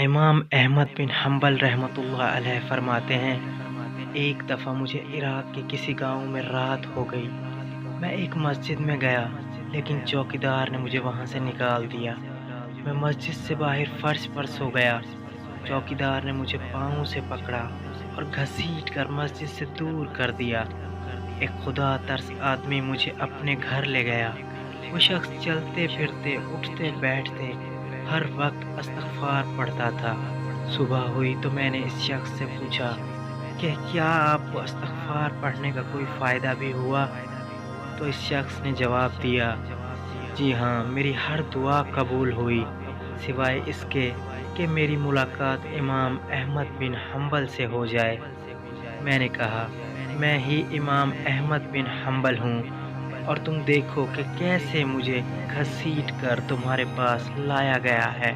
امام احمد بن حنبل رحمۃ اللہ علیہ فرماتے ہیں، ایک دفعہ مجھے عراق کے کسی گاؤں میں رات ہو گئی۔ میں ایک مسجد میں گیا، لیکن چوکیدار نے مجھے وہاں سے نکال دیا۔ میں مسجد سے باہر فرش پر سو گیا۔ چوکیدار نے مجھے پاؤں سے پکڑا اور گھسیٹ کر مسجد سے دور کر دیا۔ ایک خدا ترس آدمی مجھے اپنے گھر لے گیا۔ وہ شخص چلتے پھرتے، اٹھتے بیٹھتے ہر وقت استغفار پڑھتا تھا۔ صبح ہوئی تو میں نے اس شخص سے پوچھا کہ کیا آپ کو استغفار پڑھنے کا کوئی فائدہ بھی ہوا؟ تو اس شخص نے جواب دیا، جی ہاں، میری ہر دعا قبول ہوئی، سوائے اس کے کہ میری ملاقات امام احمد بن حنبل سے ہو جائے۔ میں نے کہا، میں ہی امام احمد بن حنبل ہوں، اور تم دیکھو کہ کیسے مجھے گھسیٹ کر تمہارے پاس لایا گیا ہے۔